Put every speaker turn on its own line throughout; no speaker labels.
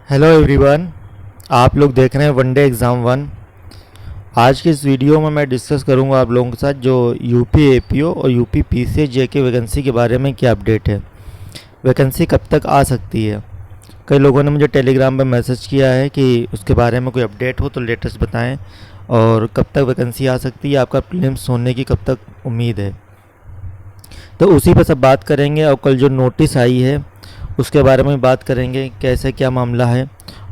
Hello everyone, आप लोग देख रहे हैं वनडे एग्ज़ाम वन। आज के इस वीडियो में मैं डिस्कस करूंगा आप लोगों के साथ जो यूपी एपीओ और यूपी पीसीएस के वैकेंसी के बारे में क्या अपडेट है। वैकेंसी कब तक आ सकती है। कई लोगों ने मुझे टेलीग्राम पर मैसेज किया है कि उसके बारे में कोई अपडेट हो तो लेटेस्ट बताएं, और कब तक वैकेंसी आ सकती है, आपका प्रीलिम्स होने की कब तक उम्मीद है। तो उसी पर सब बात करेंगे। और कल जो नोटिस आई है उसके बारे में बात करेंगे, कैसे क्या मामला है,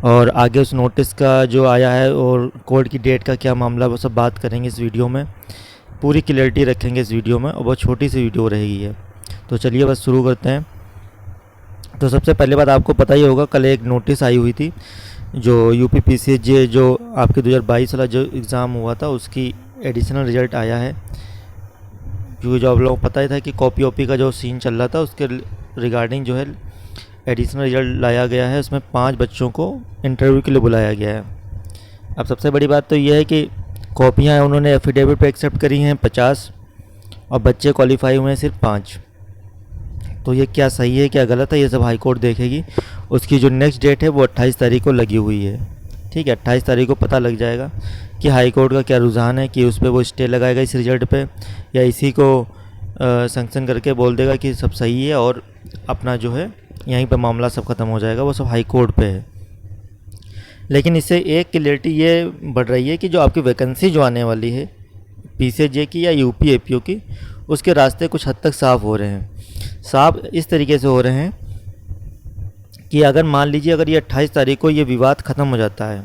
और आगे उस नोटिस का जो आया है और कोर्ट की डेट का क्या मामला, वो सब बात करेंगे इस वीडियो में। पूरी क्लियरिटी रखेंगे इस वीडियो में, और बहुत छोटी सी वीडियो रहेगी है। तो चलिए बस शुरू करते हैं। तो सबसे पहले बात, आपको पता ही होगा कल एक नोटिस आई हुई थी जो यूपी पीसीएस जो आपके 2022 वाला जो एग्ज़ाम हुआ था उसकी एडिशनल रिजल्ट आया है। क्योंकि जो आप लोगों को पता ही था कि कॉपी ओपी का जो सीन चल रहा था उसके रिगार्डिंग जो है एडिशनल रिजल्ट लाया गया है। उसमें 5 बच्चों को इंटरव्यू के लिए बुलाया गया है। अब सबसे बड़ी बात तो यह है कि कॉपियाँ उन्होंने एफिडेविट पे एक्सेप्ट करी हैं 50, और बच्चे क्वालिफाई हुए हैं सिर्फ 5। तो ये क्या सही है क्या गलत है, ये सब हाई कोर्ट देखेगी। उसकी जो नेक्स्ट डेट है वो 28 तारीख को लगी हुई है। ठीक है, 28 तारीख को पता लग जाएगा कि हाई कोर्ट का क्या रुझान है, कि उस पर वो स्टे लगाएगा इस रिजल्ट पे, या इसी को सैंक्शन करके बोल देगा कि सब सही है और अपना जो है यहीं पे मामला सब ख़त्म हो जाएगा। वो सब हाई कोर्ट पे है। लेकिन इससे एक क्लियरिटी ये बढ़ रही है कि जो आपकी वैकेंसी जो आने वाली है पीसीएस की या यूपी एपीओ की, उसके रास्ते कुछ हद तक साफ़ हो रहे हैं। साफ इस तरीके से हो रहे हैं कि अगर मान लीजिए अगर ये 28 तारीख को ये विवाद ख़त्म हो जाता है,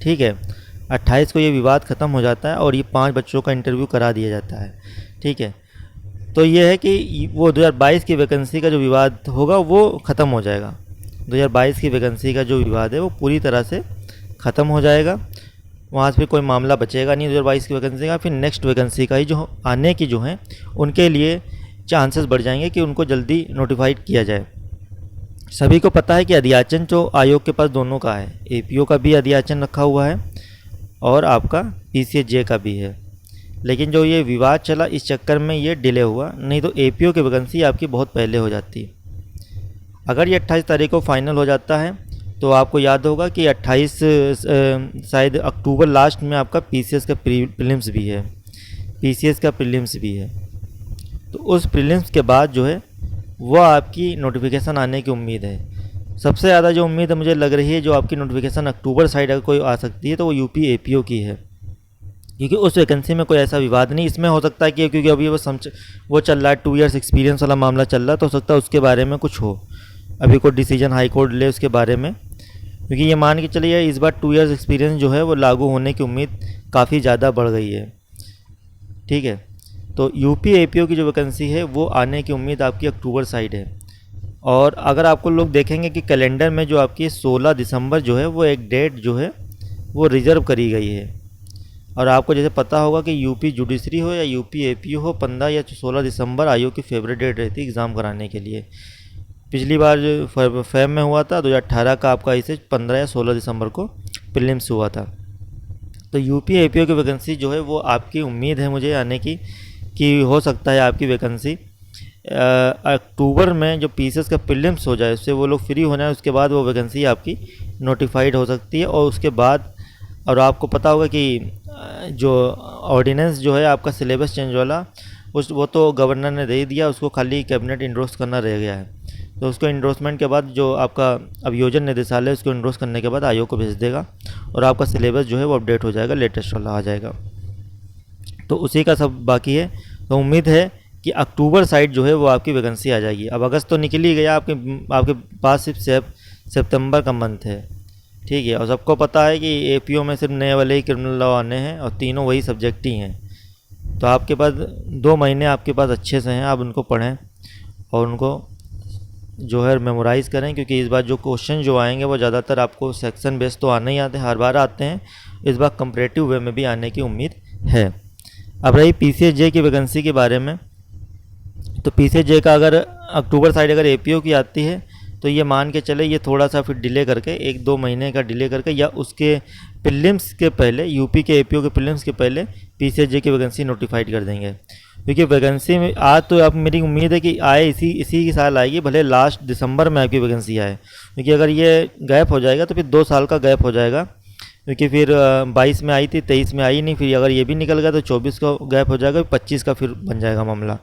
ठीक है, 28 को ये विवाद ख़त्म हो जाता है और ये 5 बच्चों का इंटरव्यू करा दिया जाता है, ठीक है, तो ये है कि वो 2022 की वैकेंसी का जो विवाद होगा वो ख़त्म हो जाएगा। 2022 की वैकेंसी का जो विवाद है वो पूरी तरह से ख़त्म हो जाएगा। वहाँ से कोई मामला बचेगा नहीं 2022 की वैकेंसी का। फिर नेक्स्ट वैकेंसी का ही जो आने की जो है उनके लिए चांसेस बढ़ जाएंगे कि उनको जल्दी नोटिफाइड किया जाए। सभी को पता है कि अध्याचन जो आयोग के पास दोनों का है, एपीओ का भी अध्याचन रखा हुआ है और आपका पीसीएस का भी है। लेकिन जो ये विवाद चला इस चक्कर में ये डिले हुआ, नहीं तो एपीओ की वैकेंसी आपकी बहुत पहले हो जाती। अगर ये 28 तारीख को फाइनल हो जाता है तो आपको याद होगा कि 28 शायद अक्टूबर लास्ट में आपका पीसीएस का प्रीलिम्स भी है, पीसीएस का प्रीलिम्स भी है। तो उस प्रीलिम्स के बाद जो है वो आपकी नोटिफिकेशन आने की उम्मीद है। सबसे ज़्यादा जो उम्मीद मुझे लग रही है जो आपकी नोटिफिकेशन अक्टूबर साइड अगर कोई आ सकती है तो वो यूपी एपीओ की है, क्योंकि उस वैकेंसी में कोई ऐसा विवाद नहीं। इसमें हो सकता है कि क्योंकि अभी वो चल रहा है 2 इयर्स एक्सपीरियंस वाला मामला चल रहा है, तो हो सकता है उसके बारे में कुछ हो, अभी कोई डिसीजन हाई कोर्ट ले उसके बारे में। क्योंकि ये मान के चलिए इस बार 2 इयर्स एक्सपीरियंस जो है वो लागू होने की उम्मीद काफ़ी ज़्यादा बढ़ गई है। ठीक है, तो यूपी एपीओ की जो वैकेंसी है वो आने की उम्मीद आपकी अक्टूबर साइड है। और अगर आपको लोग देखेंगे कि कैलेंडर में जो आपकी 16 दिसंबर जो है वो एक डेट जो है वो रिज़र्व करी गई है। और आपको जैसे पता होगा कि यूपी जुडिशरी हो या यूपी एपीओ हो, 15 या 16 दिसंबर आयोग की फेवरेट डेट रहती है एग्ज़ाम कराने के लिए। पिछली बार जो फेब में हुआ था 2018 का आपका इसे 15 या 16 दिसंबर को प्रीलिम्स हुआ था। तो यूपी एपीओ की वैकेंसी जो है वो आपकी उम्मीद है मुझे आने की, कि हो सकता है आपकी वैकेंसी अक्टूबर में जो पीसीएस का प्रीलिम्स हो जाए उससे वो लोग फ्री हो जाए, उसके बाद वो वैकेंसी आपकी नोटिफाइड हो सकती है। और उसके बाद और आपको पता होगा कि जो ऑर्डिनेंस जो है आपका सिलेबस चेंज वाला वो तो गवर्नर ने दे दिया, उसको खाली कैबिनेट इंडोर्स करना रह गया है। तो उसको इंडोर्समेंट के बाद जो आपका अभियोजन निदेशालय उसको इंडोर्स करने के बाद आयोग को भेज देगा और आपका सिलेबस जो है वो अपडेट हो जाएगा, लेटेस्ट वाला आ जाएगा। तो उसी का सब बाकी है। तो उम्मीद है कि अक्टूबर साइड जो है वो आपकी वैकेंसी आ जाएगी। अब अगस्त तो निकल ही गया, आपके पास सिर्फ सितंबर का मंथ है, ठीक है। और सबको पता है कि एपीओ में सिर्फ नए वाले ही क्रिमिनल लॉ आने हैं और तीनों वही सब्जेक्ट ही हैं। तो आपके पास 2 महीने आपके पास अच्छे से हैं, आप उनको पढ़ें और उनको जो है मेमोराइज़ करें, क्योंकि इस बार जो क्वेश्चन जो आएंगे वो ज़्यादातर आपको सेक्शन बेस तो आने ही आते हैं, हर बार आते हैं, इस बार कंपैरेटिव वे में भी आने की उम्मीद है। अब रही पीसीएस की वैकेंसी के बारे में, तो पीसीएस का अगर अक्टूबर साइड अगर एपीओ की आती है तो ये मान के चले ये थोड़ा सा फिर डिले करके 1-2 महीने का डिले करके या उसके प्रीलिम्स के पहले, यूपी के एपीओ के प्रीलिम्स के पहले पीसीएस की वैकेंसी नोटिफाइड कर देंगे। क्योंकि वैकेंसी में आज तो आप, मेरी उम्मीद है कि आए इसी इसी की साल आएगी, भले लास्ट दिसंबर में आपकी वैकेंसी आए, क्योंकि अगर ये गैप हो जाएगा तो फिर 2 साल का गैप हो जाएगा। क्योंकि फिर 22 में आई थी, 23 में आई नहीं, फिर अगर ये भी निकल गया तो 24 का गैप हो जाएगा, 25 का फिर बन जाएगा मामला।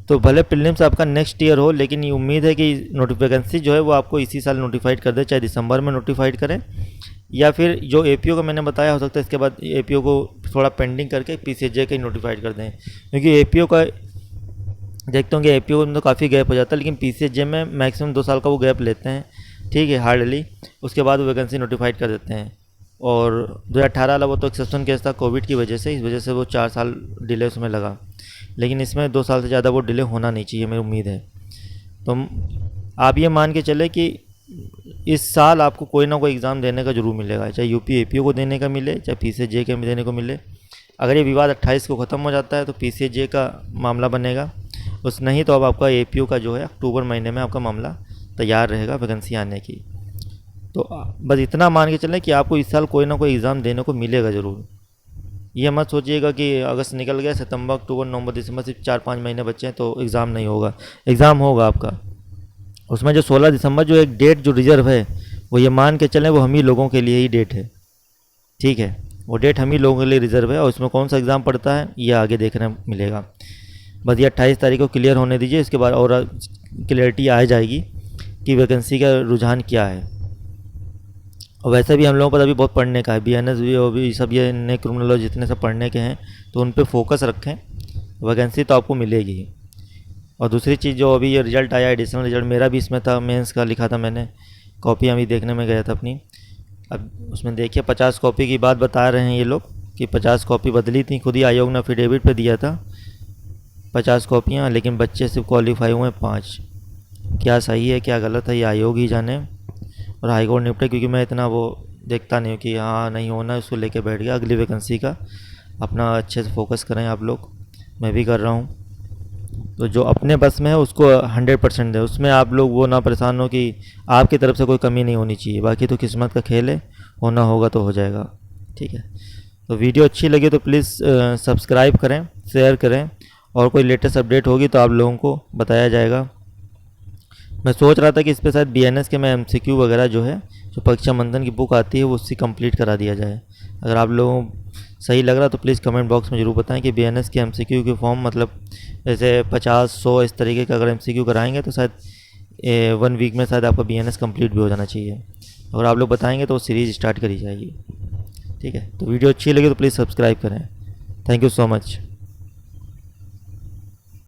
तो भले प्रीलिम्स आपका नेक्स्ट ईयर हो, लेकिन ये उम्मीद है कि वैकेंसी जो है वो आपको इसी साल नोटिफाइड कर दे, चाहे दिसंबर में नोटिफाइड करें, या फिर जो एपीओ का मैंने बताया, हो सकता है इसके बाद एपीओ को थोड़ा पेंडिंग करके पीसीजे का ही नोटिफाइड कर दें। क्योंकि एपीओ का देखते होंगे, एपीओ में तो काफ़ी गैप हो जाता है, लेकिन पीसीजे में मैक्सिमम 2 साल का वो गैप लेते हैं, ठीक है, हार्डली। उसके बाद वो वैकेंसी नोटिफाइड कर देते हैं। और 2018 वाला वो तो एक्सेप्शन केस था कोविड की वजह से, इस वजह से वो 4 साल डिले उसमें लगा, लेकिन इसमें 2 साल से ज़्यादा वो डिले होना नहीं चाहिए, मेरी उम्मीद है। तो आप ये मान के चले कि इस साल आपको कोई ना कोई एग्ज़ाम देने का जरूर मिलेगा, चाहे यूपी एपीओ को देने का मिले, चाहे पीसीजे के देने को मिले। अगर ये विवाद 28 को ख़त्म हो जाता है तो पीसीजे का मामला बनेगा, उस नहीं तो अब आपका एपीओ का जो है अक्टूबर महीने में आपका मामला तैयार रहेगा वैकेंसी आने की। तो बस इतना मान के चलें कि आपको इस साल कोई ना कोई एग्ज़ाम देने को मिलेगा ज़रूर। ये मत सोचिएगा कि अगस्त निकल गया, सितंबर अक्टूबर नवंबर दिसंबर सिर्फ 4-5 महीने बचे हैं तो एग्ज़ाम नहीं होगा। एग्ज़ाम होगा आपका। उसमें जो 16 दिसंबर जो एक डेट जो रिजर्व है, वो ये मान के चलें वो हम ही लोगों के लिए ही डेट है, ठीक है। वो डेट हम ही लोगों के लिए रिजर्व है, और उसमें कौन सा एग्ज़ाम पड़ता है ये आगे देखने मिलेगा। बस ये 28 तारीख को क्लियर होने दीजिए, इसके बाद और क्लियरिटी आ जाएगी कि वैकेंसी का रुझान क्या है। और वैसे भी हम लोगों पर अभी बहुत पढ़ने का है, बीएनएस भी और भी सब ये नए क्रिमिनोलॉजी जितने सब पढ़ने के हैं, तो उन पे फोकस रखें, वैकेंसी तो आपको मिलेगी। और दूसरी चीज़, जो अभी ये रिजल्ट आया एडिशनल रिजल्ट, मेरा भी इसमें था, मेंस का लिखा था मैंने, कॉपियाँ भी देखने में गया था अपनी। अब उसमें देखिए 50 कॉपी की बात बता रहे हैं ये लोग कि 50 कॉपी बदली थी, खुद ही आयोग ने एफिडेविट पे दिया था 50 कॉपियाँ, लेकिन बच्चे सिर्फ क्वालिफाई हुए 5। क्या सही है क्या गलत है ये आयोग ही जाने और हाईकोर्ट निपटे, क्योंकि मैं इतना वो देखता नहीं हूँ कि हाँ नहीं होना उसको लेके बैठ गया। अगली वैकेंसी का अपना अच्छे से फोकस करें आप लोग, मैं भी कर रहा हूँ। तो जो अपने बस में है उसको 100% दें, उसमें आप लोग वो ना परेशान हो कि आपकी तरफ से कोई कमी नहीं होनी चाहिए। बाकी तो किस्मत का खेल है, होना होगा तो हो जाएगा, ठीक है। तो वीडियो अच्छी लगी तो प्लीज़ सब्सक्राइब करें, शेयर करें, और कोई लेटेस्ट अपडेट होगी तो आप लोगों को बताया जाएगा। मैं सोच रहा था कि इस पर शायद बीएनएस के मैं एमसीक्यू वगैरह जो है, जो परीक्षा मंथन की बुक आती है वो उससे कंप्लीट करा दिया जाए। अगर आप लोगों सही लग रहा तो प्लीज़ कमेंट बॉक्स में ज़रूर बताएं कि बीएनएस के एमसीक्यू के फॉर्म, मतलब जैसे 50-100 इस तरीके का अगर एमसीक्यू कराएंगे तो शायद 1 वीक में शायद आपका बीएनएस कंप्लीट भी हो जाना चाहिए। अगर आप लोग बताएंगे तो वो सीरीज़ स्टार्ट करी जाएगी, ठीक है। तो वीडियो अच्छी लगी तो प्लीज़ सब्सक्राइब करें। Thank you so much.